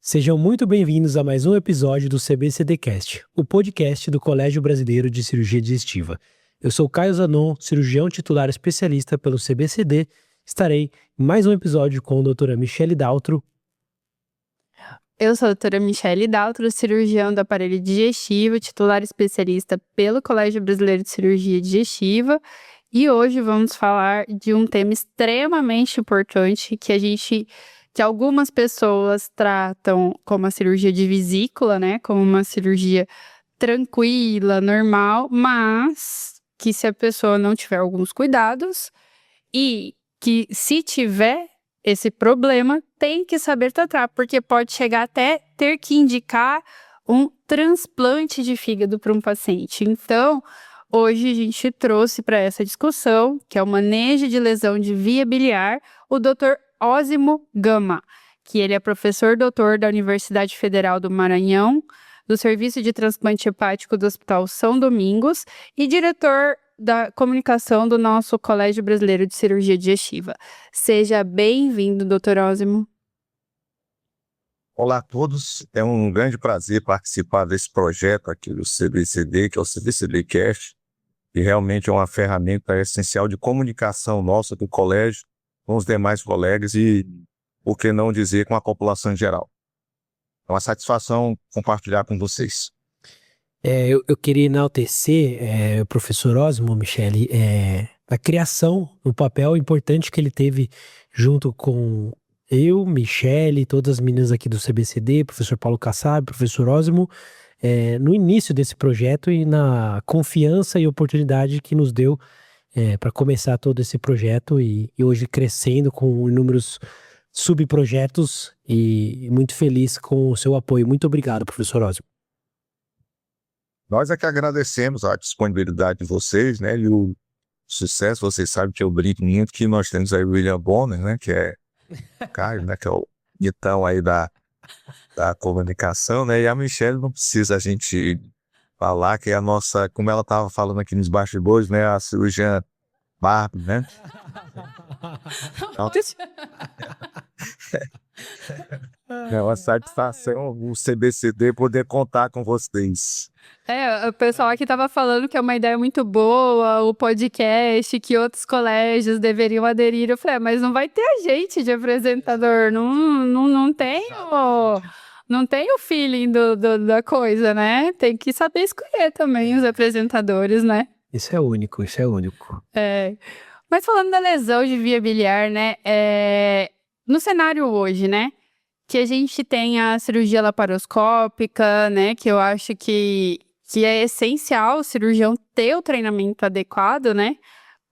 Sejam muito bem-vindos a mais um episódio do CBCDcast, o podcast do Colégio Brasileiro de Cirurgia Digestiva. Eu sou Caio Zanon, cirurgião titular especialista pelo CBCD. Estarei em mais um episódio com a doutora Michele Daltro. Eu sou a doutora Michele Daltro, cirurgião do aparelho digestivo, titular especialista pelo Colégio Brasileiro de Cirurgia Digestiva. E hoje vamos falar de um tema extremamente importante que algumas pessoas tratam como a cirurgia de vesícula, né? Como uma cirurgia tranquila, normal, mas que se a pessoa não tiver alguns cuidados e que se tiver esse problema, tem que saber tratar, porque pode chegar até ter que indicar um transplante de fígado para um paciente. Então, hoje a gente trouxe para essa discussão, que é o manejo de lesão de via biliar, o Dr. Ósimo Gama, que ele é professor doutor da Universidade Federal do Maranhão, do Serviço de Transplante Hepático do Hospital São Domingos e diretor da comunicação do nosso Colégio Brasileiro de Cirurgia Digestiva. Seja bem-vindo, Dr. Ósimo. Olá a todos, é um grande prazer participar desse projeto aqui do CBCD, que é o CBCDcast, que realmente é uma ferramenta essencial de comunicação nossa do colégio com os demais colegas e, por que não dizer, com a população em geral. É uma satisfação compartilhar com vocês. Eu queria enaltecer o professor Ósimo, Michele, a criação, o papel importante que ele teve junto com eu, Michele, todas as meninas aqui do CBCD, professor Paulo Kassab, professor Ósimo, no início desse projeto e na confiança e oportunidade que nos deu para começar todo esse projeto e hoje crescendo com inúmeros subprojetos e muito feliz com o seu apoio. Muito obrigado, professor Ósimo. Nós é que agradecemos a disponibilidade de vocês, né, e o sucesso. Vocês sabem que eu brinco muito que nós temos aí o William Bonner, né, que é Caio, né, que é o então aí da comunicação, né, e a Michele não precisa a gente falar que é a nossa, como ela estava falando aqui nos bastidores, né, a cirurgiã Barbie, né. Então, é uma satisfação o CBCD poder contar com vocês. O pessoal aqui estava falando que é uma ideia muito boa, o podcast, que outros colégios deveriam aderir. Eu falei, mas não vai ter a gente de apresentador, não tem o feeling da coisa, né? Tem que saber escolher também os apresentadores, né? Isso é único. Mas falando da lesão de via biliar, né? No cenário hoje, né? Que a gente tem a cirurgia laparoscópica, né? Que eu acho que é essencial o cirurgião ter o treinamento adequado, né?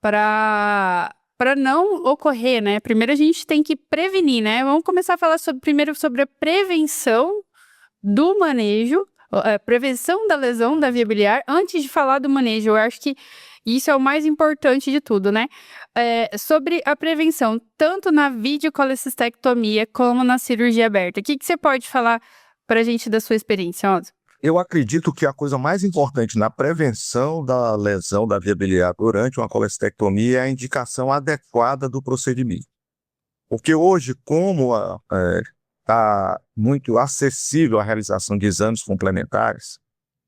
Para não ocorrer, né? Primeiro a gente tem que prevenir, né? Vamos começar a falar primeiro sobre a prevenção do manejo, prevenção da lesão da via biliar, antes de falar do manejo. Eu acho que isso é o mais importante de tudo, né? Sobre a prevenção, tanto na videocolecistectomia como na cirurgia aberta. O que você pode falar para a gente da sua experiência, Ósimo? Eu acredito que a coisa mais importante na prevenção da lesão da via biliar durante uma colecistectomia é a indicação adequada do procedimento. Porque hoje, como está muito acessível a realização de exames complementares,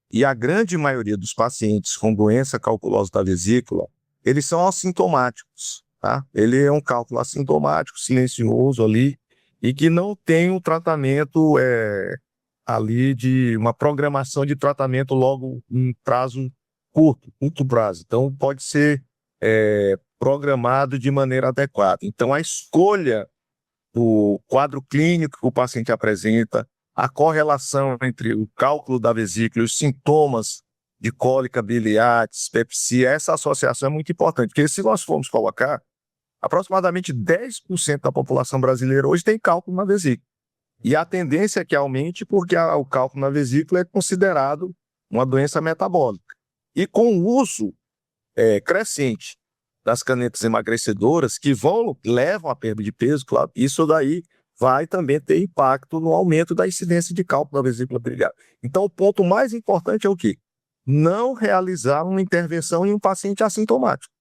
e a grande maioria dos pacientes com doença calculosa da vesícula, eles são assintomáticos, tá? Ele é um cálculo assintomático, silencioso ali, e que não tem um tratamento ali de uma programação de tratamento logo em prazo curto prazo. Então, pode ser programado de maneira adequada. Então, a escolha do quadro clínico que o paciente apresenta, a correlação entre o cálculo da vesícula e os sintomas de cólica biliar, dispepsia, essa associação é muito importante, porque se nós formos colocar, aproximadamente 10% da população brasileira hoje tem cálculo na vesícula. E a tendência é que aumente porque o cálculo na vesícula é considerado uma doença metabólica. E com o uso crescente das canetas emagrecedoras, que levam à perda de peso, claro, isso daí vai também ter impacto no aumento da incidência de cálculo da vesícula biliar. Então, o ponto mais importante é o quê? Não realizar uma intervenção em um paciente assintomático.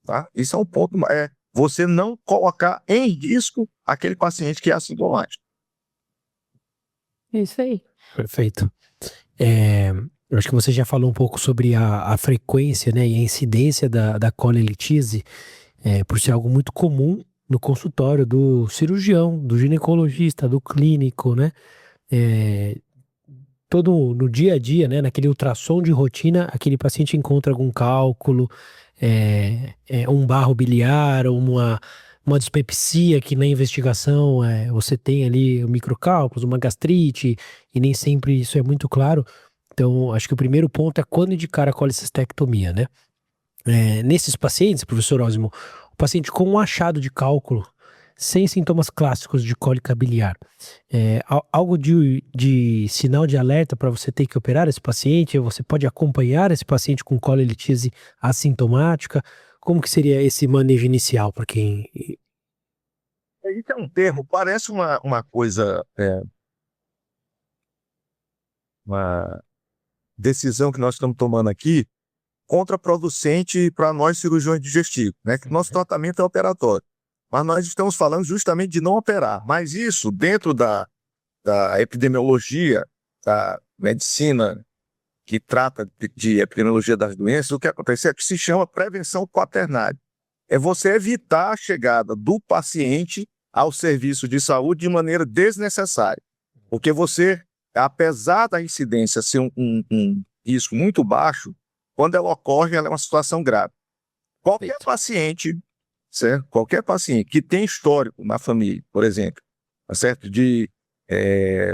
Tá? Isso é um ponto, você não colocar em risco aquele paciente que é assintomático. Isso aí. Perfeito. Eu acho que você já falou um pouco sobre a frequência, né, e a incidência da colelitise, por ser algo muito comum no consultório do cirurgião, do ginecologista, do clínico, né? Todo no dia a dia, né, naquele ultrassom de rotina, aquele paciente encontra algum cálculo, um barro biliar, ou uma dispepsia que na investigação você tem ali microcálculos, uma gastrite, e nem sempre isso é muito claro. Então, acho que o primeiro ponto é quando indicar a colecistectomia, né? Nesses pacientes, professor Osmo, o paciente com um achado de cálculo, sem sintomas clássicos de cólica biliar, algo de sinal de alerta para você ter que operar esse paciente? Você pode acompanhar esse paciente com colelitise assintomática? Como que seria esse manejo inicial para quem... Isso é um termo, parece uma coisa, uma decisão que nós estamos tomando aqui, contraproducente para nós cirurgiões digestivos, né? Que nosso tratamento é operatório. Mas nós estamos falando justamente de não operar. Mas isso, dentro da epidemiologia, da medicina que trata de epidemiologia das doenças, o que acontece é que se chama prevenção quaternária. É você evitar a chegada do paciente ao serviço de saúde de maneira desnecessária. Porque você, apesar da incidência ser um risco muito baixo, quando ela ocorre, ela é uma situação grave. Qualquer paciente, certo? Qualquer paciente que tem histórico na família, por exemplo, certo? De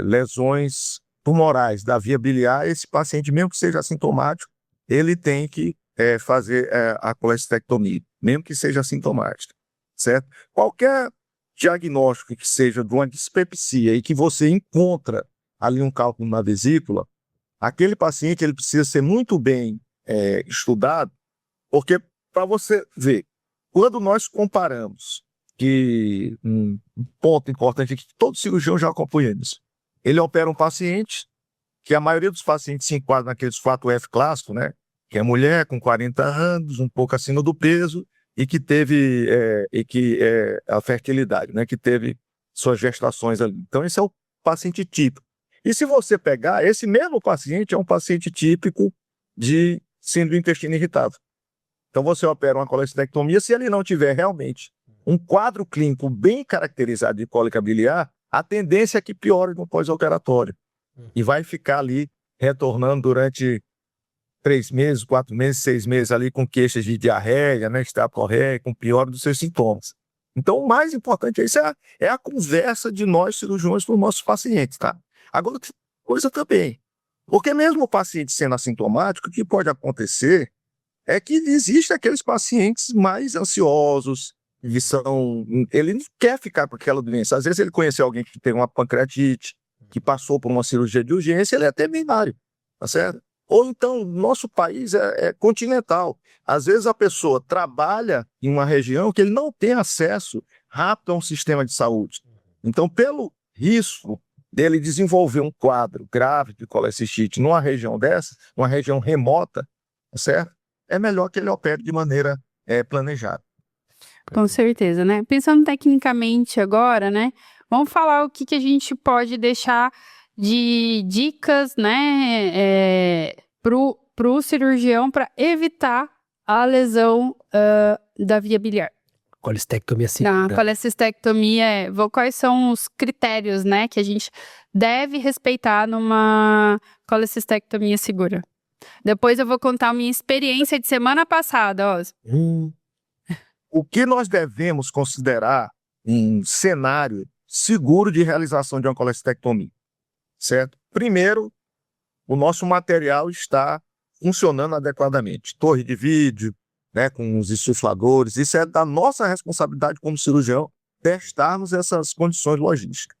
lesões tumorais da via biliar, esse paciente, mesmo que seja assintomático, ele tem que fazer a colestectomia, mesmo que seja assintomático, certo? Qualquer diagnóstico que seja de uma dispepsia e que você encontra ali um cálculo na vesícula, aquele paciente ele precisa ser muito bem estudado, porque para você ver, quando nós comparamos, que um ponto importante é que todo cirurgião já acompanha isso, ele opera um paciente, que a maioria dos pacientes se enquadra naqueles 4F clássicos, né? Que é mulher com 40 anos, um pouco acima do peso, e que teve a fertilidade, né? Que teve suas gestações ali. Então, esse é o paciente típico. E se você pegar, esse mesmo paciente é um paciente típico de síndrome do intestino irritável. Então, você opera uma colestectomia, se ele não tiver realmente um quadro clínico bem caracterizado de cólica biliar, a tendência é que piore no pós-operatório. E vai ficar ali retornando durante 3 meses, 4 meses, 6 meses ali com queixas de diarreia, né, estaporreia, com pior dos seus sintomas. Então, o mais importante é a conversa de nós cirurgiões com os nossos pacientes, tá? Agora, coisa também, porque mesmo o paciente sendo assintomático, o que pode acontecer é que existem aqueles pacientes mais ansiosos, ele não quer ficar com aquela doença. Às vezes ele conheceu alguém que tem uma pancreatite, que passou por uma cirurgia de urgência, ele é até binário, tá certo? Ou então, nosso país é continental. Às vezes a pessoa trabalha em uma região que ele não tem acesso rápido a um sistema de saúde. Então, pelo risco dele desenvolver um quadro grave de colecistite numa região dessa, numa região remota, tá certo? É melhor que ele opere de maneira planejada. Com certeza, né? Pensando tecnicamente agora, né? Vamos falar o que a gente pode deixar de dicas, né? Pro cirurgião para evitar a lesão da via biliar. Colestectomia segura. Na colecistectomia, quais são os critérios, né? Que a gente deve respeitar numa colecistectomia segura. Depois eu vou contar a minha experiência de semana passada, Osmo. O que nós devemos considerar um cenário seguro de realização de uma colestectomia, certo? Primeiro, o nosso material está funcionando adequadamente. Torre de vídeo, né, com os insufladores, isso é da nossa responsabilidade como cirurgião, testarmos essas condições logísticas.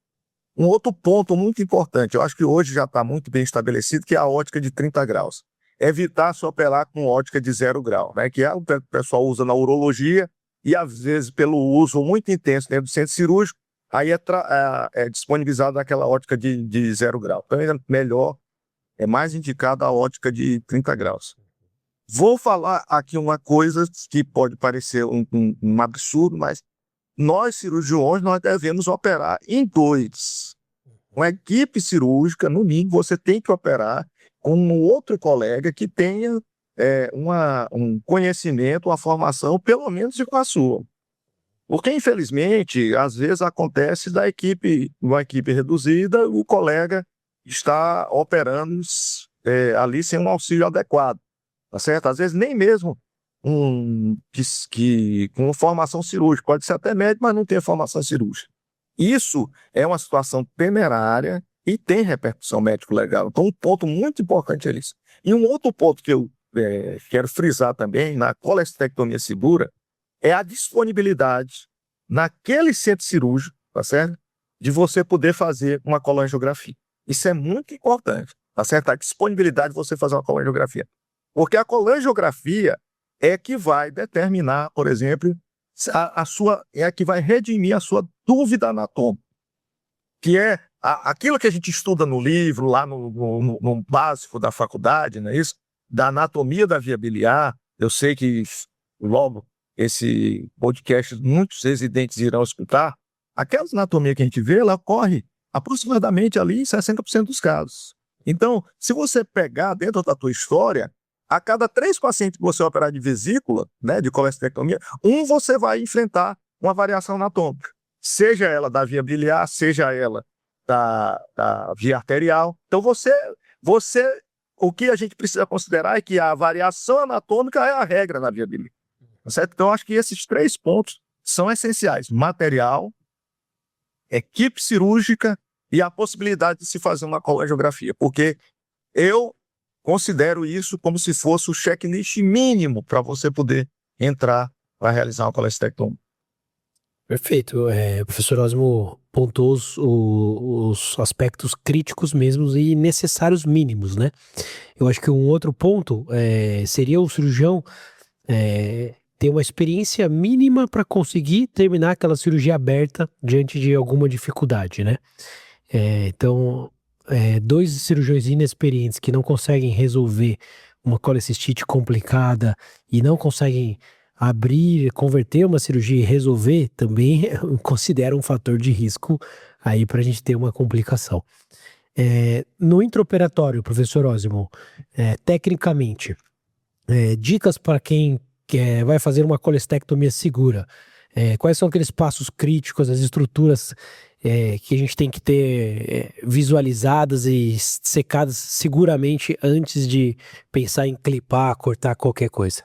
Um outro ponto muito importante, eu acho que hoje já está muito bem estabelecido, que é a ótica de 30 graus. Evitar se operar com ótica de 0 grau, né, que o pessoal usa na urologia, e às vezes pelo uso muito intenso dentro do centro cirúrgico, aí é disponibilizado aquela ótica de 0 grau. Então é melhor, é mais indicada a ótica de 30 graus. Vou falar aqui uma coisa que pode parecer um absurdo, mas nós cirurgiões nós devemos operar em 2. uma equipe cirúrgica, no mínimo, você tem que operar com um outro colega que tenha um conhecimento, uma formação, pelo menos com a sua. Porque, infelizmente, às vezes acontece uma equipe reduzida, o colega está operando ali sem um auxílio adequado, tá certo? Às vezes nem mesmo com formação cirúrgica, pode ser até médico, mas não tem formação cirúrgica. Isso é uma situação temerária e tem repercussão médico-legal. Então, um ponto muito importante é isso. E um outro ponto que eu quero frisar também na colestectomia segura é a disponibilidade naquele centro cirúrgico, tá certo? De você poder fazer uma colangiografia. Isso é muito importante, tá certo? A disponibilidade de você fazer uma colangiografia. Porque a colangiografia é que vai determinar, por exemplo, é a que vai redimir a sua dúvida anatômica, que é aquilo que a gente estuda no livro, lá no básico da faculdade, não é isso? Da anatomia da via biliar. Eu sei que logo esse podcast muitos residentes irão escutar. Aquela anatomia que a gente vê, ela ocorre aproximadamente ali em 60% dos casos. Então, se você pegar dentro da tua história, a cada 3 pacientes que você operar de vesícula, né, de colestectomia, você vai enfrentar uma variação anatômica. Seja ela da via biliar, seja ela da via arterial. Então, o que a gente precisa considerar é que a variação anatômica é a regra na via biliar. Certo? Então, acho que esses 3 pontos são essenciais: material, equipe cirúrgica e a possibilidade de se fazer uma colangiografia, porque eu considero isso como se fosse o checklist mínimo para você poder entrar para realizar uma colestectomia. Perfeito. O professor Osmo pontuou os aspectos críticos mesmos e necessários mínimos, né? Eu acho que um outro ponto seria o cirurgião ter uma experiência mínima para conseguir terminar aquela cirurgia aberta diante de alguma dificuldade, né? Então, 2 cirurgiões inexperientes que não conseguem resolver uma colecistite complicada e não conseguem abrir, converter uma cirurgia e resolver, também considera um fator de risco aí para a gente ter uma complicação. No intraoperatório, professor Osmo, tecnicamente, dicas para quem vai fazer uma colestectomia segura. Quais são aqueles passos críticos, as estruturas que a gente tem que ter visualizadas e secadas seguramente antes de pensar em clipar, cortar qualquer coisa?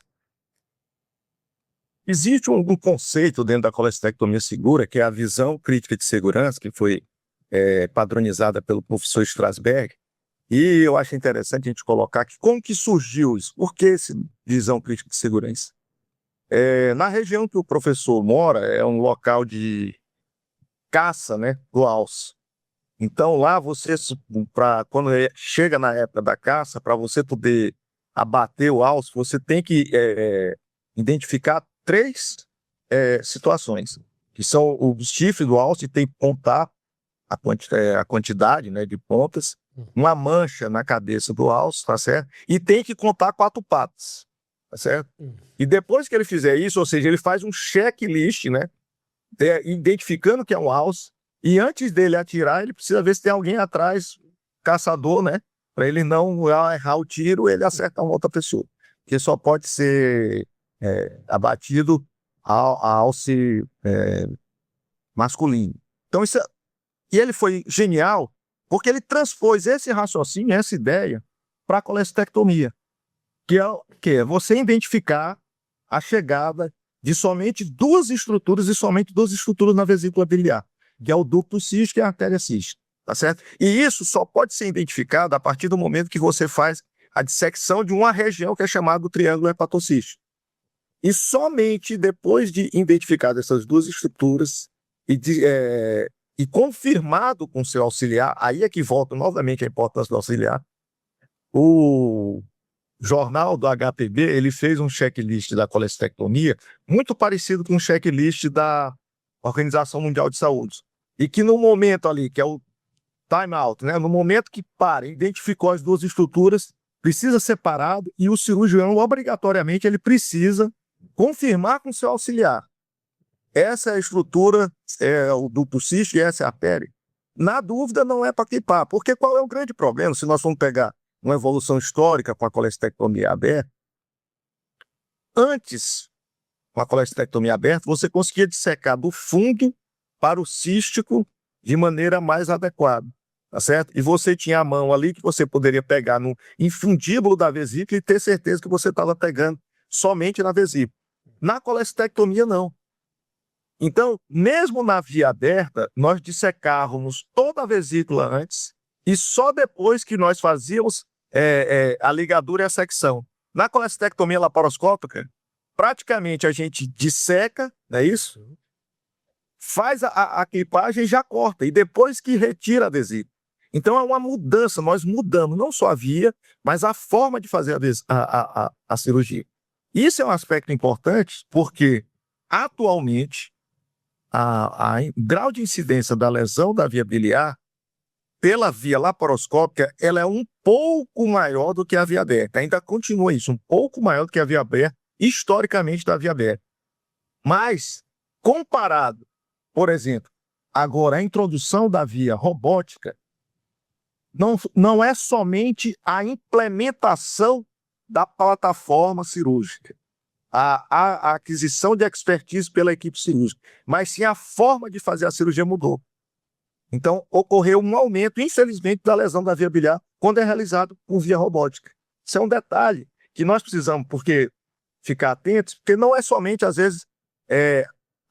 Existe um conceito dentro da colestectomia segura, que é a visão crítica de segurança, que foi padronizada pelo professor Strasberg, e eu acho interessante a gente colocar aqui como que surgiu isso. Por que essa visão crítica de segurança? Na região que o professor mora, é um local de caça, né, do alce. Então lá quando chega na época da caça, para você poder abater o alce, você tem que identificar 3 situações, que são o chifre do alce, tem que contar a quantidade, né, de pontas, uma mancha na cabeça do alce, tá certo? E tem que contar 4 patas, tá certo? E depois que ele fizer isso, ou seja, ele faz um checklist, né, identificando que é um alce, e antes dele atirar, ele precisa ver se tem alguém atrás, caçador, né, para ele não errar o tiro, ele acertar uma outra pessoa, que só pode ser abatido a alce masculino. Então e ele foi genial, porque ele transpôs esse raciocínio, essa ideia, para a colestectomia, que é você identificar a chegada de somente 2 estruturas, e somente 2 estruturas na vesícula biliar, que é o ducto cístico e a artéria cística, tá certo? E isso só pode ser identificado a partir do momento que você faz a dissecção de uma região que é chamada do triângulo hepatocístico. E somente depois de identificar essas 2 estruturas e confirmado com seu auxiliar, aí é que volta novamente a importância do auxiliar. O jornal do HPB, ele fez um checklist da colestectomia muito parecido com o checklist da Organização Mundial de Saúde. E que no momento ali, que é o time out, né? No momento que identificou as 2 estruturas, precisa separado, e o cirurgião, obrigatoriamente, ele precisa confirmar com seu auxiliar. Essa é a estrutura, é o ducto cístico e essa é a artéria. Na dúvida, não é para clipar, porque qual é o grande problema? Se nós formos pegar uma evolução histórica com a colestectomia aberta, antes, com a colestectomia aberta, você conseguia dissecar do fundo para o cístico de maneira mais adequada, tá certo? E você tinha a mão ali que você poderia pegar no infundíbulo da vesícula e ter certeza que você estava pegando somente na vesícula. Na colestectomia, não. Então, mesmo na via aberta, nós dissecávamos toda a vesícula antes e só depois que nós fazíamos a ligadura e a secção. Na colestectomia laparoscópica, praticamente a gente disseca, não é isso? Faz a clipagem e já corta, e depois que retira a vesícula. Então é uma mudança, nós mudamos não só a via, mas a forma de fazer a cirurgia. Isso é um aspecto importante, porque atualmente o grau de incidência da lesão da via biliar pela via laparoscópica, ela é um pouco maior do que a via aberta. Ainda continua isso, um pouco maior do que a via aberta, historicamente da via aberta. Mas, comparado, por exemplo, agora a introdução da via robótica, não é somente a implementação da plataforma cirúrgica, a aquisição de expertise pela equipe cirúrgica, mas sim a forma de fazer a cirurgia mudou. Então, ocorreu um aumento, infelizmente, da lesão da via biliar quando é realizado por via robótica. Isso é um detalhe que nós precisamos ficar atentos, porque não é somente, às vezes,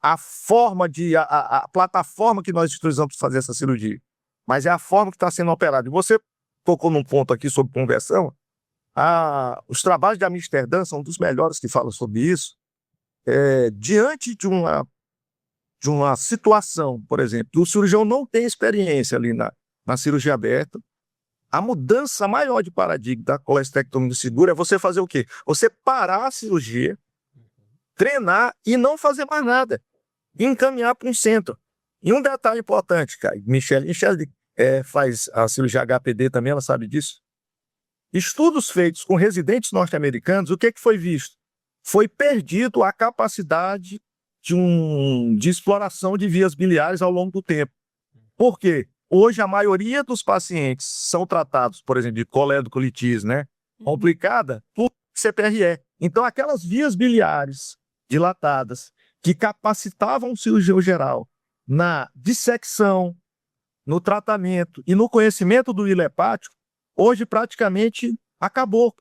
a plataforma que nós utilizamos para fazer essa cirurgia, mas é a forma que está sendo operada. E você tocou num ponto aqui sobre conversão. Os trabalhos de Amsterdã são um dos melhores que falam sobre isso. Diante de uma situação, por exemplo, que o cirurgião não tem experiência ali na cirurgia aberta, a mudança maior de paradigma da colestectomia segura é você fazer o quê? Você parar a cirurgia, treinar e não fazer mais nada, e encaminhar para um centro. E um detalhe importante, cara, Michele faz a cirurgia HPD também, ela sabe disso. Estudos feitos com residentes norte-americanos, o que foi visto? Foi perdido a capacidade de exploração de vias biliares ao longo do tempo. Por quê? Hoje, a maioria dos pacientes são tratados, por exemplo, de coledocolitis, né? Complicada por CPRE. Então, aquelas vias biliares dilatadas que capacitavam o cirurgião geral na dissecção, no tratamento e no conhecimento do hilo hepático, hoje praticamente acabou.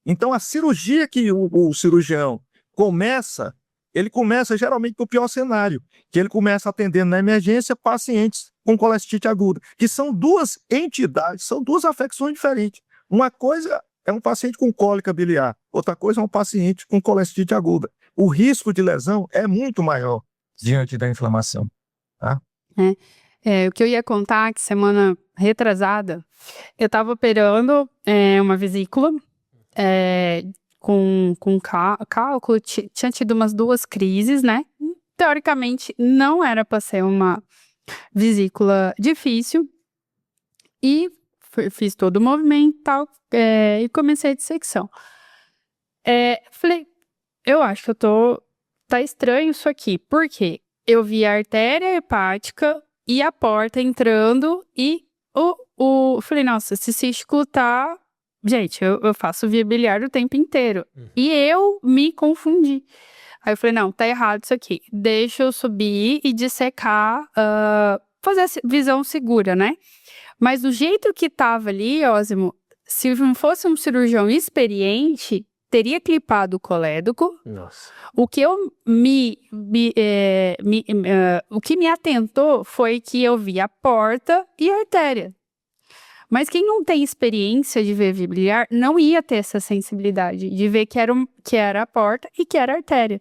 Então, a cirurgia que o cirurgião começa, ele começa geralmente com o pior cenário, que ele começa atendendo na emergência pacientes com colestite aguda, que são duas entidades, são duas afecções diferentes. Uma coisa é um paciente com cólica biliar, outra coisa é um paciente com colestite aguda. O risco de lesão é muito maior diante da inflamação. Tá? O que eu ia contar é que semana retrasada, eu estava operando uma vesícula com cálculo, tinha tido umas 2 crises, né? Teoricamente, não era para ser uma vesícula difícil. E fiz todo o movimento e tal, e comecei a dissecção. Falei, eu acho que tá estranho isso aqui, porque eu vi a artéria hepática e a porta entrando e falei, nossa, esse cístico tá... Gente, eu faço via biliar o tempo inteiro. E eu me confundi. Aí eu falei, não, tá errado isso aqui. Deixa eu subir e dissecar, fazer a visão segura, né? Mas do jeito que tava ali, Osmo, se não fosse um cirurgião experiente, teria clipado o colédoco. Nossa. O que o que me atentou foi que eu vi a porta e a artéria. Mas quem não tem experiência de ver via biliar não ia ter essa sensibilidade de ver que era a porta e que era a artéria.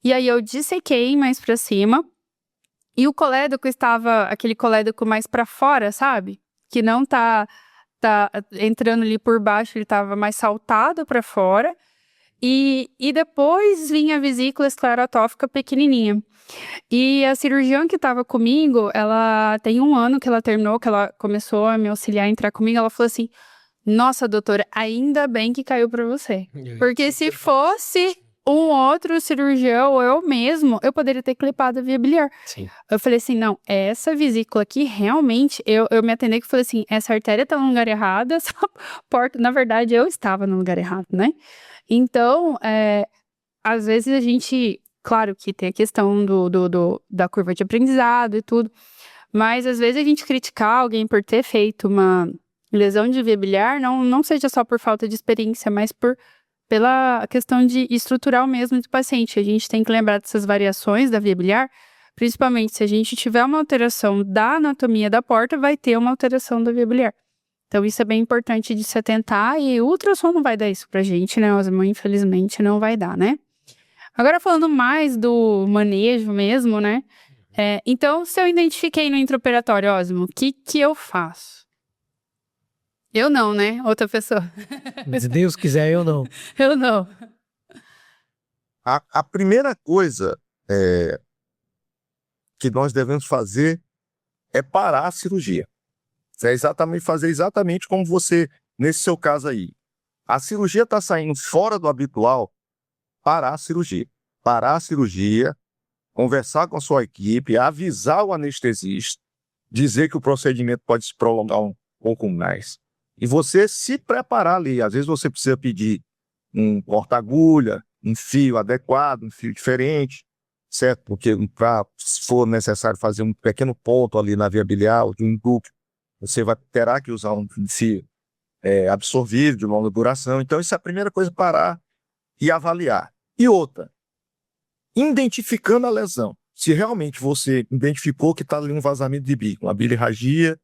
E aí eu dissequei mais pra cima e o colédoco estava aquele colédoco mais pra fora, sabe? Que não tá entrando ali por baixo, ele estava mais saltado pra fora. E depois vinha a vesícula esclerotófica pequenininha. E a cirurgiã que estava comigo, ela tem 1 ano que ela terminou, que ela começou a me auxiliar a entrar comigo, ela falou assim, nossa, doutora, ainda bem que caiu para você. Porque se fosse um outro cirurgião, ou eu mesmo, eu poderia ter clipado a via biliar. Sim. Eu falei assim, não, essa vesícula aqui, realmente, eu me atendi que falei assim, essa artéria tá no lugar errado, essa porta, na verdade, eu estava no lugar errado, né? Então, às vezes a gente, claro que tem a questão da curva de aprendizado e tudo, mas às vezes a gente criticar alguém por ter feito uma lesão de via biliar, não seja só por falta de experiência, mas pela questão de estrutural mesmo do paciente. A gente tem que lembrar dessas variações da via biliar, principalmente se a gente tiver uma alteração da anatomia da porta, vai ter uma alteração da via biliar. Então isso é bem importante de se atentar, e o ultrassom não vai dar isso pra gente, né, Osmo? Infelizmente não vai dar, né? Agora falando mais do manejo mesmo, né? Então, se eu identifiquei no intraoperatório, Osmo, o que eu faço? Eu não, né? Outra pessoa. Se Deus quiser, eu não. Eu não. A primeira coisa que nós devemos fazer é parar a cirurgia. Fazer exatamente como você, nesse seu caso aí. A cirurgia está saindo fora do habitual, parar a cirurgia. Parar a cirurgia, conversar com a sua equipe, avisar o anestesista, dizer que o procedimento pode se prolongar um pouco mais. E você se preparar ali. Às vezes você precisa pedir um porta-agulha, um fio adequado, um fio diferente, certo? Porque se for necessário fazer um pequeno ponto ali na via biliar, um duplo, você terá que usar um fio absorvível de longa duração. Então, isso é a primeira coisa, parar e avaliar. E outra, identificando a lesão. Se realmente você identificou que está ali um vazamento de bico, uma bilirragia,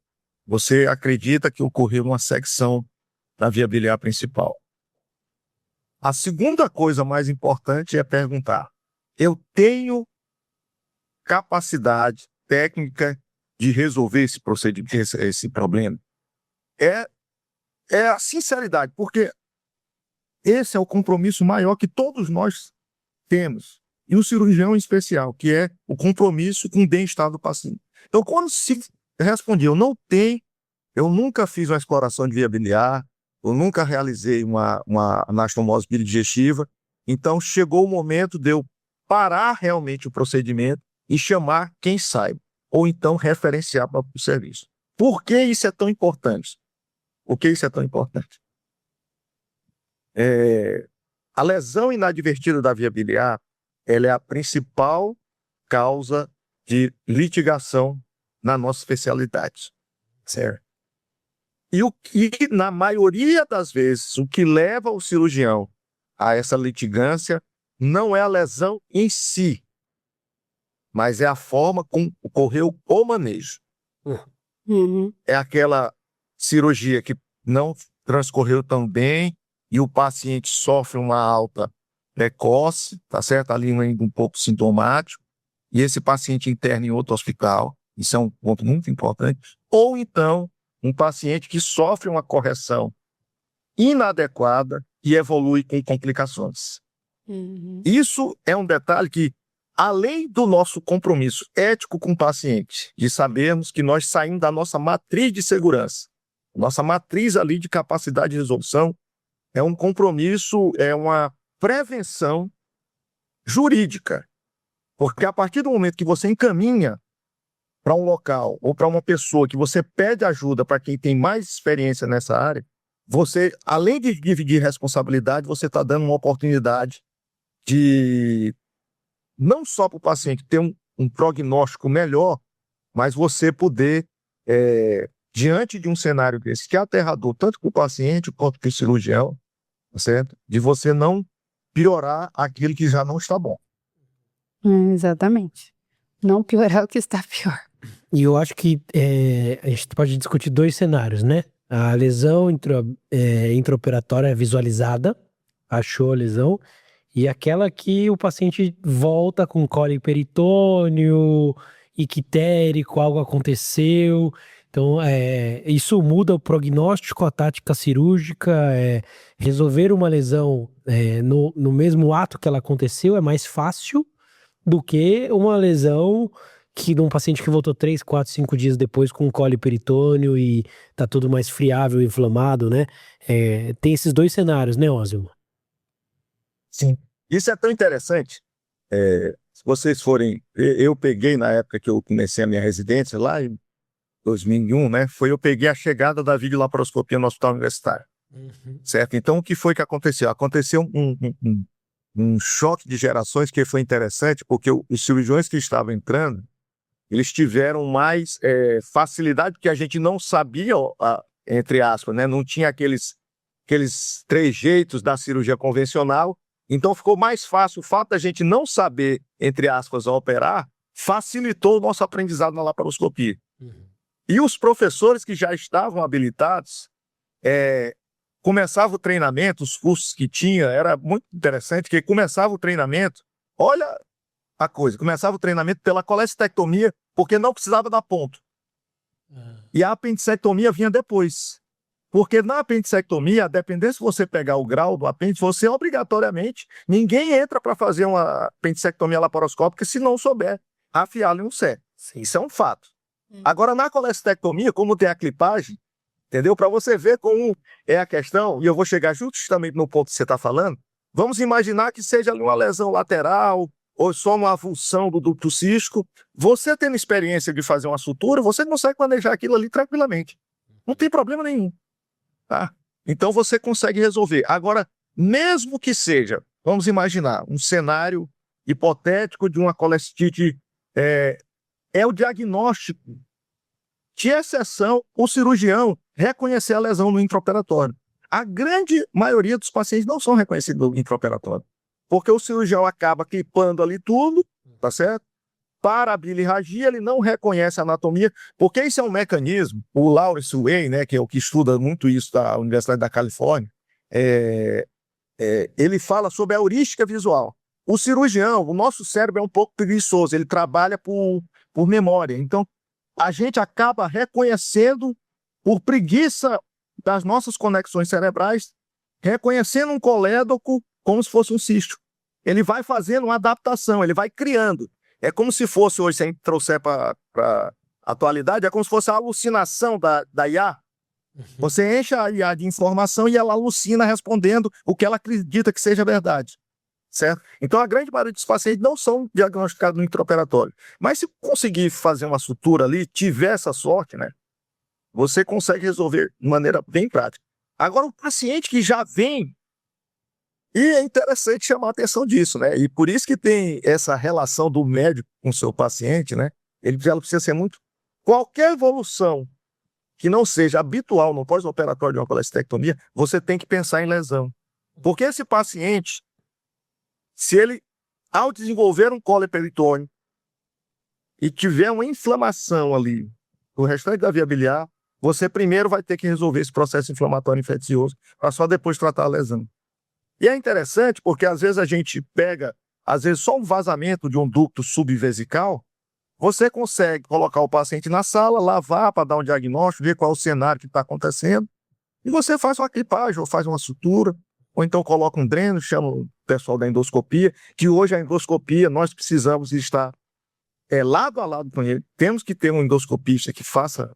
você acredita que ocorreu uma secção da via biliar principal. A segunda coisa mais importante é perguntar: eu tenho capacidade técnica de resolver esse procedimento, esse problema? É a sinceridade, porque esse é o compromisso maior que todos nós temos, e o cirurgião em especial, que é o compromisso com o bem-estar do paciente. Então, quando se responde, eu não tenho, eu nunca fiz uma exploração de via biliar, eu nunca realizei uma anastomose bilidigestiva, então chegou o momento de eu parar realmente o procedimento e chamar quem saiba, ou então referenciar para o serviço. Por que isso é tão importante? Por que isso é tão importante? A lesão inadvertida da via biliar, ela é a principal causa de litigação na nossa especialidade, certo? E na maioria das vezes, o que leva o cirurgião a essa litigância não é a lesão em si, mas é a forma como ocorreu o manejo. Uhum. É aquela cirurgia que não transcorreu tão bem e o paciente sofre uma alta precoce, tá certo? Ali ainda um pouco sintomático, e esse paciente interna em outro hospital, isso é um ponto muito importante. Ou então, um paciente que sofre uma correção inadequada e evolui com complicações. Uhum. Isso é um detalhe que, além do nosso compromisso ético com o paciente, de sabermos que nós saímos da nossa matriz de segurança, nossa matriz ali de capacidade de resolução, é um compromisso, é uma prevenção jurídica. Porque a partir do momento que você encaminha para um local ou para uma pessoa que você pede ajuda para quem tem mais experiência nessa área, você, além de dividir responsabilidade, você está dando uma oportunidade de não só para o paciente ter um prognóstico melhor, mas você poder, diante de um cenário desse, que é aterrador tanto para o paciente quanto para o cirurgião, certo? De você não piorar aquilo que já não está bom. Exatamente. Não piorar o que está pior. E eu acho que a gente pode discutir dois cenários, né? A lesão intraoperatória visualizada, achou a lesão, e aquela que o paciente volta com cólico peritônio, ictérico, algo aconteceu. Então, isso muda o prognóstico, a tática cirúrgica. Resolver uma lesão no mesmo ato que ela aconteceu é mais fácil do que uma lesão de um paciente que voltou 3, 4, 5 dias depois com cólico peritônio e tá tudo mais friável, inflamado, né? Tem esses dois cenários, né, Ósimo? Sim. Isso é tão interessante. Se vocês forem, eu peguei na época que eu comecei a minha residência, lá em 2001, né? Eu peguei a chegada da videolaparoscopia no hospital universitário, certo? Então, o que foi que aconteceu? Aconteceu um choque de gerações que foi interessante, porque os cirurgiões que estavam entrando, eles tiveram mais facilidade, porque a gente não sabia, entre aspas, né? Não tinha aqueles trejeitos da cirurgia convencional, então ficou mais fácil. O fato da gente não saber, entre aspas, operar, facilitou o nosso aprendizado na laparoscopia. E os professores que já estavam habilitados, começava o treinamento, os cursos que tinha, era muito interessante, que começava o treinamento, olha a coisa, começava o treinamento pela colestectomia, porque não precisava dar ponto. E a apendicectomia vinha depois. Porque na apendicectomia, a depender se você pegar o grau do apêndice, você obrigatoriamente, ninguém entra para fazer uma apendicectomia laparoscópica se não souber afiar um sé. Isso é um fato. Agora, na colestectomia, como tem a clipagem, entendeu? Para você ver como é a questão, e eu vou chegar justamente no ponto que você está falando, vamos imaginar que seja uma lesão lateral ou só uma avulsão do ducto cístico. Você tendo experiência de fazer uma sutura, você consegue manejar aquilo ali tranquilamente. Não tem problema nenhum. Tá? Então você consegue resolver. Agora, mesmo que seja, vamos imaginar, um cenário hipotético de uma colestite, é o diagnóstico, de exceção, o cirurgião reconhecer a lesão no intraoperatório. A grande maioria dos pacientes não são reconhecidos no intraoperatório, porque o cirurgião acaba clipando ali tudo, tá certo? Para a bilirragia, ele não reconhece a anatomia, porque isso é um mecanismo. O Lawrence Way, né, que é o que estuda muito isso da Universidade da Califórnia, ele fala sobre a heurística visual. O cirurgião, o nosso cérebro é um pouco preguiçoso, ele trabalha por memória. Então, a gente acaba reconhecendo, por preguiça das nossas conexões cerebrais, reconhecendo um colédoco como se fosse um cisto. Ele vai fazendo uma adaptação, ele vai criando. É como se fosse, hoje, se a gente trouxer para a atualidade, é como se fosse a alucinação da IA. Você enche a IA de informação e ela alucina respondendo o que ela acredita que seja verdade. Certo? Então, a grande maioria dos pacientes não são diagnosticados no intraoperatório. Mas se conseguir fazer uma sutura ali, tiver essa sorte, né, você consegue resolver de maneira bem prática. Agora, o paciente que já vem, e é interessante chamar a atenção disso, né? E por isso que tem essa relação do médico com o seu paciente, né? Ela precisa ser muito... Qualquer evolução que não seja habitual no pós-operatório de uma colestectomia, você tem que pensar em lesão. Porque esse paciente, se ele, ao desenvolver um colo peritônio e tiver uma inflamação ali no restante da via biliar, você primeiro vai ter que resolver esse processo inflamatório infeccioso para só depois tratar a lesão. E é interessante porque às vezes a gente pega, às vezes só um vazamento de um ducto subvesical, você consegue colocar o paciente na sala, lavar para dar um diagnóstico, ver qual é o cenário que está acontecendo, e você faz uma clipagem ou faz uma sutura, ou então coloca um dreno, chama o pessoal da endoscopia, que hoje a endoscopia nós precisamos estar lado a lado com ele. Temos que ter um endoscopista que faça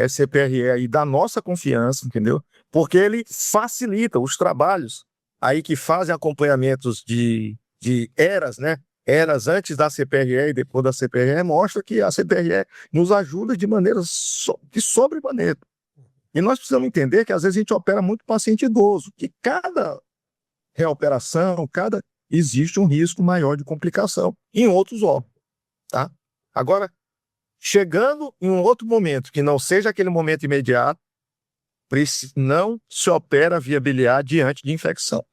CPRE aí da nossa confiança, entendeu? Porque ele facilita os trabalhos aí que fazem acompanhamentos de eras, né? Eras antes da CPRE e depois da CPRE, mostra que a CPRE nos ajuda de maneira de sobremaneira. E nós precisamos entender que às vezes a gente opera muito paciente idoso, que cada reoperação, existe um risco maior de complicação em outros órgãos, tá? Agora, chegando em um outro momento, que não seja aquele momento imediato, não se opera via biliar diante de infecção.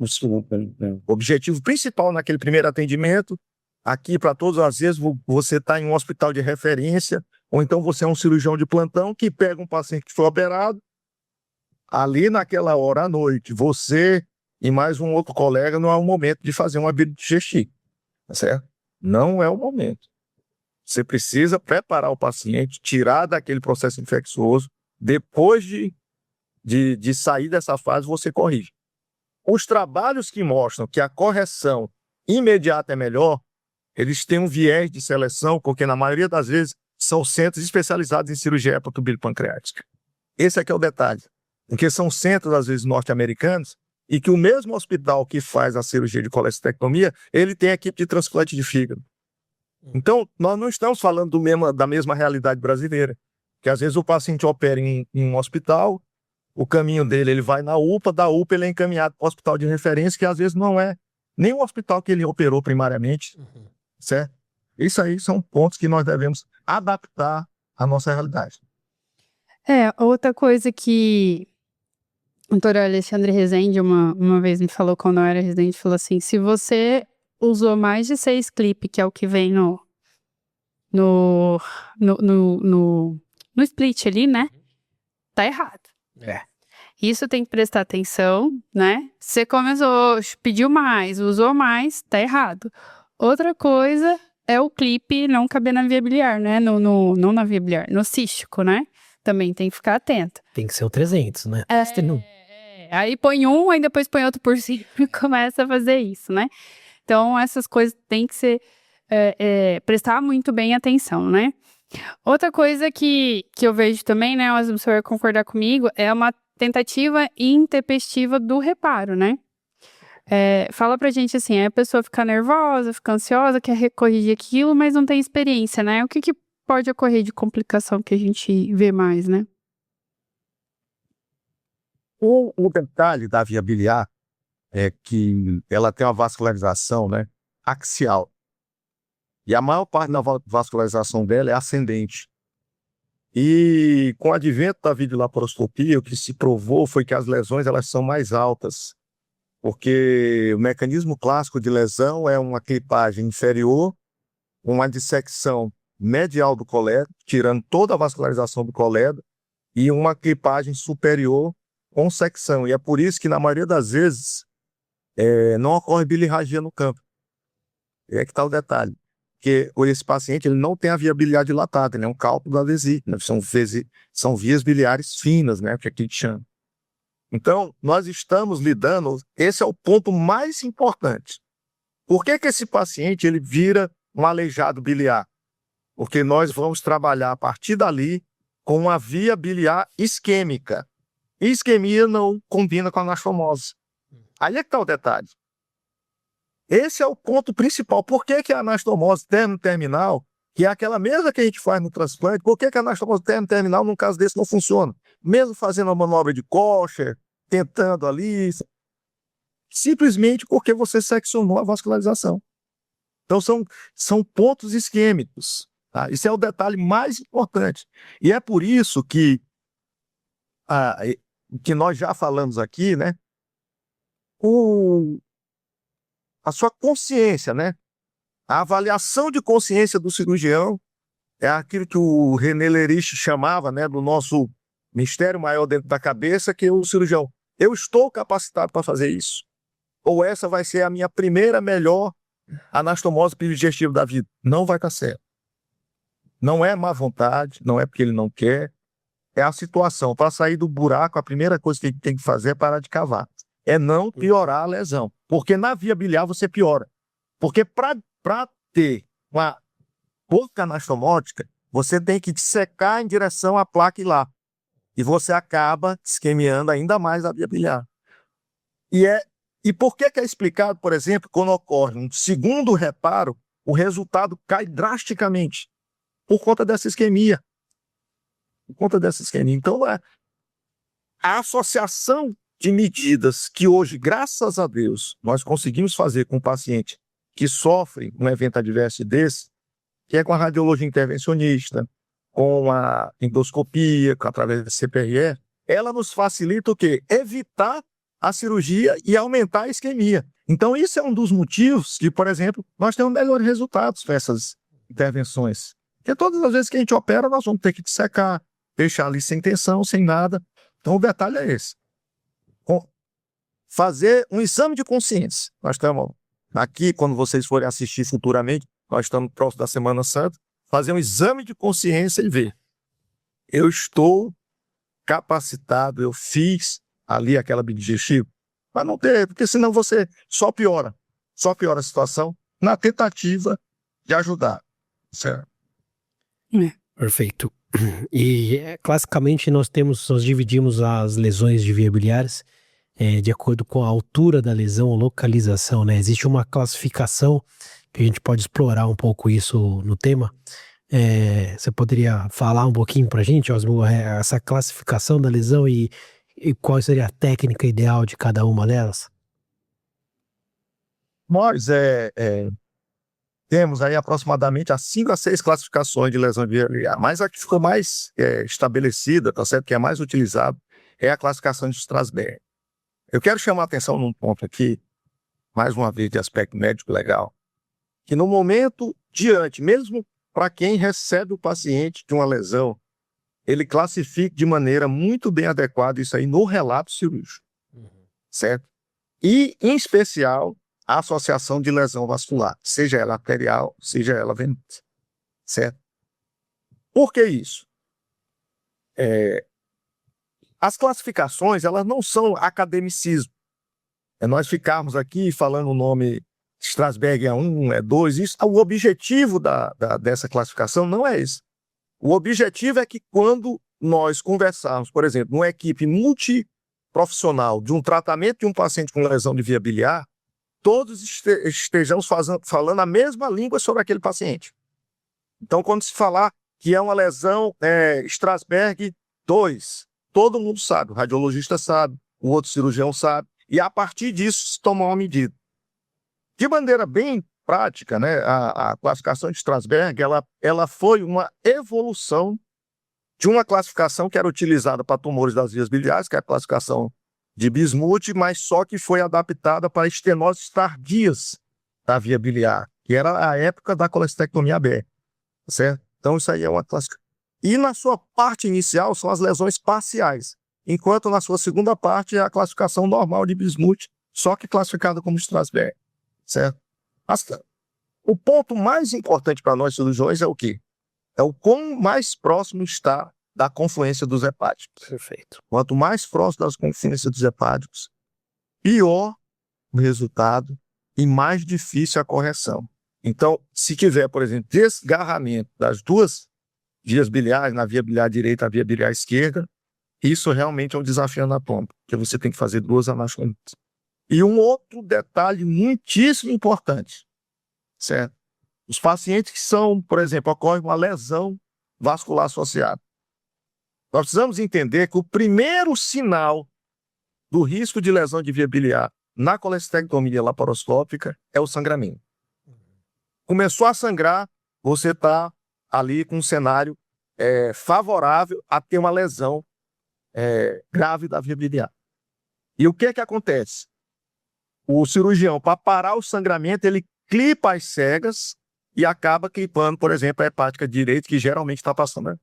O objetivo principal naquele primeiro atendimento, aqui para todos, às vezes você está em um hospital de referência, ou então você é um cirurgião de plantão que pega um paciente que foi operado, ali naquela hora à noite, você e mais um outro colega, não é o momento de fazer uma bile digestiva, tá certo? Não é o momento. Você precisa preparar o paciente, tirar daquele processo infeccioso, depois de sair dessa fase, você corrige. Os trabalhos que mostram que a correção imediata é melhor, eles têm um viés de seleção, porque na maioria das vezes são centros especializados em cirurgia hepatobilipancreática. Esse aqui é o detalhe. Porque são centros, às vezes, norte-americanos, e que o mesmo hospital que faz a cirurgia de colestectomia, ele tem a equipe de transplante de fígado. Então, nós não estamos falando da mesma realidade brasileira, que às vezes o paciente opera em um hospital, o caminho dele, ele vai na UPA, da UPA ele é encaminhado para o hospital de referência, que às vezes não é nem o hospital que ele operou primariamente, certo? Isso aí são pontos que nós devemos adaptar à nossa realidade. Outra coisa que o doutor Alexandre Rezende uma vez me falou quando eu era residente, falou assim, se você usou mais de 6 clipes, que é o que vem no split ali, né? Tá errado. Isso tem que prestar atenção, né? Você começou, pediu mais, usou mais, tá errado. Outra coisa é o clipe não caber na via biliar, né? Não na via biliar, no cístico, né? Também tem que ficar atento. Tem que ser o 300, né? Aí põe um, aí depois põe outro por cima e começa a fazer isso, né? Então, essas coisas tem que ser, prestar muito bem atenção, né? Outra coisa que eu vejo também, né, o senhor vai concordar comigo, é uma tentativa intempestiva do reparo, né? Fala pra gente assim, a pessoa fica nervosa, fica ansiosa, quer corrigir aquilo, mas não tem experiência, né? O que pode ocorrer de complicação que a gente vê mais, né? O detalhe da via biliar é que ela tem uma vascularização, né, axial. E a maior parte da vascularização dela é ascendente. E com o advento da videolaparoscopia, o que se provou foi que as lesões elas são mais altas. Porque o mecanismo clássico de lesão é uma clipagem inferior, uma dissecção medial do colédoco, tirando toda a vascularização do colédoco, e uma clipagem superior com secção. E é por isso que, na maioria das vezes, não ocorre bilirragia no campo. É que está o detalhe. Porque esse paciente ele não tem a via biliar dilatada, ele é um cálculo da vesícula. São vias biliares finas, né, que aqui te chama. Então, nós estamos lidando, esse é o ponto mais importante. Por que esse paciente ele vira um aleijado biliar? Porque nós vamos trabalhar a partir dali com uma via biliar isquêmica. Isquemia não combina com a anastomose. Aí é que está o detalhe. Esse é o ponto principal. Por que a anastomose termo-terminal, que é aquela mesma que a gente faz no transplante, por que a anastomose termo-terminal, num caso desse, não funciona? Mesmo fazendo a manobra de Kocher, tentando ali, simplesmente porque você seccionou a vascularização. Então, são pontos isquêmicos. Tá? Esse é o detalhe mais importante. E é por isso que nós já falamos aqui, né? A sua consciência, né? A avaliação de consciência do cirurgião é aquilo que o René Lerich chamava, né, do nosso mistério maior dentro da cabeça, que é o cirurgião. Eu estou capacitado para fazer isso? Ou essa vai ser a minha primeira melhor anastomose digestiva da vida? Não vai estar certo. Não é má vontade, não é porque ele não quer. É a situação. Para sair do buraco, a primeira coisa que ele tem que fazer é parar de cavar. É não piorar a lesão. Porque na via biliar você piora. Porque para ter uma boca anastomótica, você tem que dissecar em direção à placa hilar. E você acaba isquemiando ainda mais a via biliar. E por que é explicado, por exemplo, quando ocorre um segundo reparo, o resultado cai drasticamente por conta dessa isquemia. Por conta dessa isquemia. Então, a associação de medidas que hoje, graças a Deus, nós conseguimos fazer com o paciente que sofre um evento adverso desse, que é com a radiologia intervencionista, com a endoscopia, através da CPRE, ela nos facilita o quê? Evitar a cirurgia e aumentar a isquemia. Então, isso é um dos motivos que, por exemplo, nós temos melhores resultados com essas intervenções. Porque todas as vezes que a gente opera, nós vamos ter que dissecar, deixar ali sem tensão, sem nada. Então, o detalhe é esse. Fazer um exame de consciência. Nós estamos aqui, quando vocês forem assistir futuramente, nós estamos próximo da Semana Santa, fazer um exame de consciência e ver. Eu estou capacitado, eu fiz ali aquela bidigestiva, para não ter, porque senão você só piora a situação na tentativa de ajudar. Certo? Perfeito. E classicamente nós dividimos as lesões de via biliares de acordo com a altura da lesão, localização, né? Existe uma classificação que a gente pode explorar um pouco isso no tema. Você poderia falar um pouquinho pra gente, Osmo, essa classificação da lesão e qual seria a técnica ideal de cada uma delas? Nós temos aí aproximadamente as 5 a 6 classificações de lesão de VLA, mas a que ficou mais estabelecida, tá certo? Que é mais utilizada, é a classificação de Strasberg. Eu quero chamar a atenção num ponto aqui, mais uma vez de aspecto médico legal, que no momento diante, mesmo para quem recebe o paciente de uma lesão, ele classifica de maneira muito bem adequada isso aí no relato cirúrgico, certo? E, em especial, a associação de lesão vascular, seja ela arterial, seja ela venosa, certo? Por que isso? As classificações, elas não são academicismo. Nós ficarmos aqui falando o nome Strasberg é 1, é 2, isso, o objetivo dessa classificação não é esse. O objetivo é que quando nós conversarmos, por exemplo, numa equipe multiprofissional de um tratamento de um paciente com lesão de via biliar, todos estejamos falando a mesma língua sobre aquele paciente. Então, quando se falar que é uma lesão Strasberg 2, todo mundo sabe, o radiologista sabe, o outro cirurgião sabe, e a partir disso se toma uma medida. De maneira bem prática, né, a classificação de Strasberg, ela foi uma evolução de uma classificação que era utilizada para tumores das vias biliares, que é a classificação de Bismuth, mas só que foi adaptada para estenoses tardias da via biliar, que era a época da colestectomia aberta, certo? Então isso aí é uma classificação. E na sua parte inicial são as lesões parciais, enquanto na sua segunda parte é a classificação normal de Bismuth, só que classificada como Strasberg, certo? O ponto mais importante para nós cirurgiões é o quê? É o quão mais próximo está da confluência dos hepáticos. Perfeito. Quanto mais próximo das confluências dos hepáticos, pior o resultado e mais difícil a correção. Então, se tiver, por exemplo, desgarramento das duas vias biliares, na via biliar direita e na via biliar esquerda, isso realmente é um desafio anatômico, porque você tem que fazer 2 anastomias. E um outro detalhe muitíssimo importante, certo? Os pacientes que são, por exemplo, ocorre uma lesão vascular associada. Nós precisamos entender que o primeiro sinal do risco de lesão de via biliar na colestectomia laparoscópica é o sangramento. Começou a sangrar, você está ali com um cenário favorável a ter uma lesão grave da via biliar. E o que acontece? O cirurgião, para parar o sangramento, ele clipa as cegas e acaba clipando, por exemplo, a hepática direita, que geralmente está passando. Né?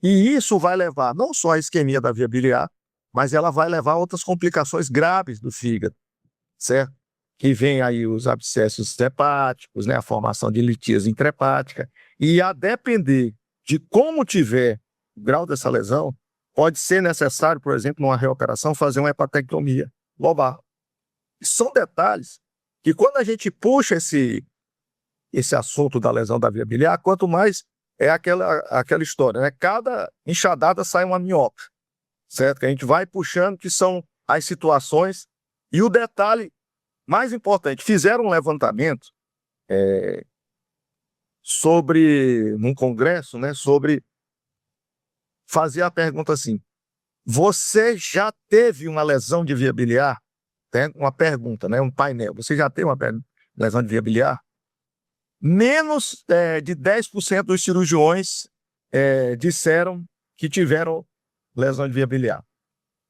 E isso vai levar não só a isquemia da via biliar, mas ela vai levar a outras complicações graves do fígado, certo? Que vem aí os abscessos hepáticos, né? A formação de litíase intrahepática. E a depender de como tiver o grau dessa lesão, pode ser necessário, por exemplo, numa reoperação, fazer uma hepatectomia lobar. São detalhes que quando a gente puxa esse assunto da lesão da via biliar, quanto mais é aquela história, né? Cada enxadada sai uma minhoca, certo? Que a gente vai puxando, que são as situações. E o detalhe mais importante, fizeram um levantamento num congresso, né? Sobre fazer a pergunta assim: você já teve uma lesão de via biliar? Uma pergunta, né? Um painel. Você já teve uma lesão de via biliar? Menos de 10% dos cirurgiões disseram que tiveram lesão de via biliar.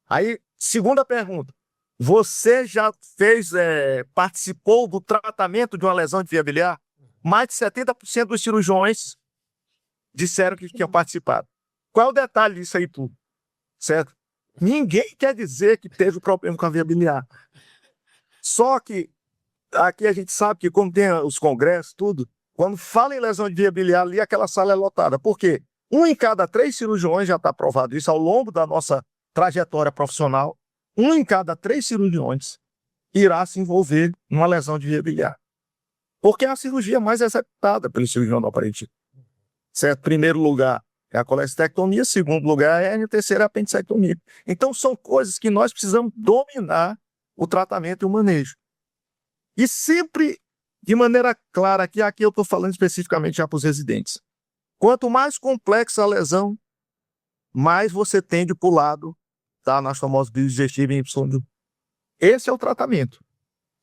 Aí, segunda pergunta. Você já participou do tratamento de uma lesão de via biliar? Mais de 70% dos cirurgiões disseram que tinham participado. Qual é o detalhe disso aí tudo? Certo? Ninguém quer dizer que teve problema com a via biliar. Só que aqui a gente sabe que, como tem os congressos, tudo, quando fala em lesão de via biliar, ali aquela sala é lotada. Por quê? 1 em cada 3 cirurgiões, já está provado isso ao longo da nossa trajetória profissional, 1 em cada 3 cirurgiões irá se envolver numa lesão de via biliar. Porque é a cirurgia mais executada pelo cirurgião do aparelho. Certo? Em primeiro lugar, é a colestectomia, segundo lugar é a terceira é a apendicectomia. Então são coisas que nós precisamos dominar o tratamento e o manejo. E sempre de maneira clara, aqui eu estou falando especificamente já para os residentes. Quanto mais complexa a lesão, mais você tende para o lado da anastomose biodigestiva em Y. Esse é o tratamento,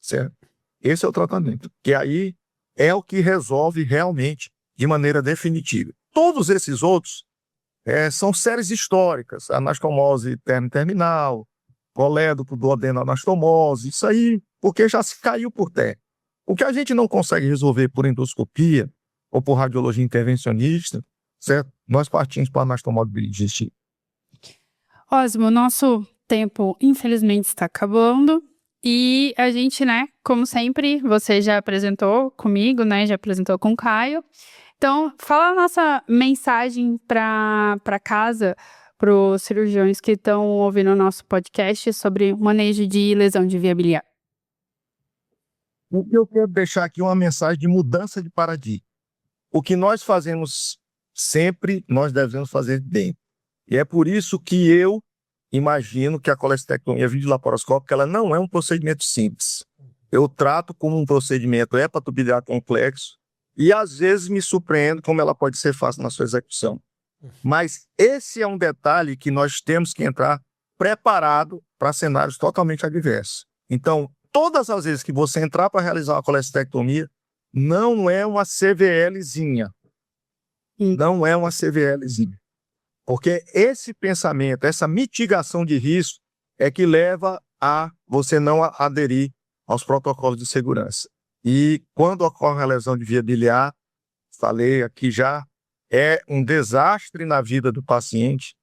certo? Esse é o tratamento, que aí é o que resolve realmente de maneira definitiva. Todos esses outros são séries históricas, anastomose terminal, colédoco duodenanastomose, isso aí, porque já se caiu por terra. O que a gente não consegue resolver por endoscopia ou por radiologia intervencionista, certo? Nós partimos para a anastomose biodigestiva. Osmo, nosso tempo, infelizmente, está acabando. E a gente, né, como sempre, você já apresentou comigo, né, já apresentou com o Caio. Então, fala a nossa mensagem para casa, para os cirurgiões que estão ouvindo o nosso podcast sobre manejo de lesão de via biliar. O que eu quero deixar aqui é uma mensagem de mudança de paradigma. O que nós fazemos sempre, nós devemos fazer bem. E é por isso que eu imagino que a colestectomia videolaparoscópica ela não é um procedimento simples. Eu trato como um procedimento hepatobiliar complexo e às vezes me surpreendo como ela pode ser fácil na sua execução. Mas esse é um detalhe que nós temos que entrar preparado para cenários totalmente adversos. Então, todas as vezes que você entrar para realizar uma colestectomia, não é uma CVLzinha. Não é uma CVLzinha. Porque esse pensamento, essa mitigação de risco é que leva a você não aderir aos protocolos de segurança. E quando ocorre a lesão de via biliar, falei aqui já, é um desastre na vida do paciente,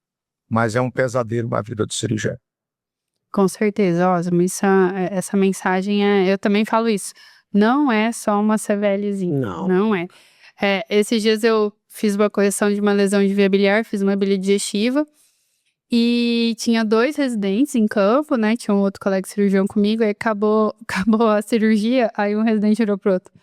mas é um pesadelo na vida do cirurgião. Com certeza, Osmo, essa mensagem, eu também falo isso. Não é só uma CVLzinha, não é. Esses dias eu fiz uma correção de uma lesão de via biliar, fiz uma bilia digestiva e tinha 2 residentes em campo, né? Tinha um outro colega cirurgião comigo, aí acabou a cirurgia, aí um residente olhou pro outro.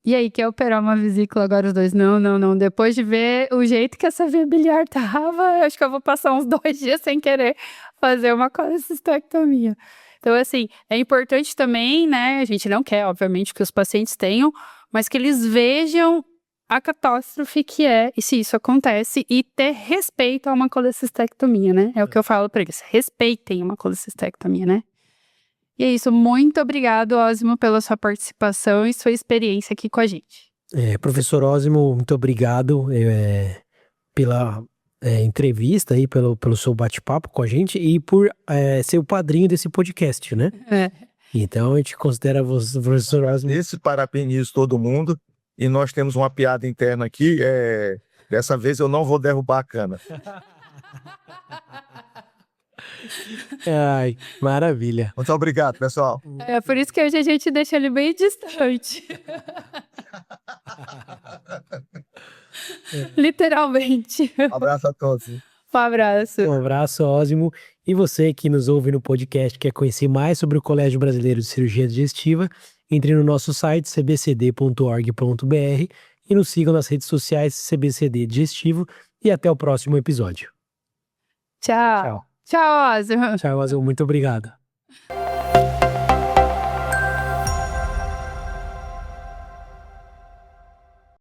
E aí, quer operar uma vesícula agora os dois? Não. Depois de ver o jeito que essa via biliar tava, acho que eu vou passar uns 2 dias sem querer fazer uma colecistectomia. Então, assim, é importante também, né? A gente não quer, obviamente, que os pacientes tenham, mas que eles vejam a catástrofe que é, e se isso acontece, e ter respeito a uma colecistectomia, né? É o que eu falo para eles, respeitem uma colecistectomia, né? E é isso, muito obrigado, Osmo, pela sua participação e sua experiência aqui com a gente. Professor Osmo, muito obrigado pela entrevista aí, pelo seu bate-papo com a gente e por ser o padrinho desse podcast, né? Então a gente considera você, professor Osmo. Esse parabenizo todo mundo e nós temos uma piada interna aqui, dessa vez eu não vou derrubar a cana. Ai, maravilha. Muito obrigado, pessoal. É por isso que hoje a gente deixa ele bem distante. Literalmente. Um abraço a todos. Um abraço. Um abraço, Osmo. E você que nos ouve no podcast, quer conhecer mais sobre o Colégio Brasileiro de Cirurgia Digestiva, entre no nosso site cbcd.org.br e nos sigam nas redes sociais CBCD Digestivo e até o próximo episódio. Tchau. Tchau, Osmo. Tchau, Osmo. Muito obrigado.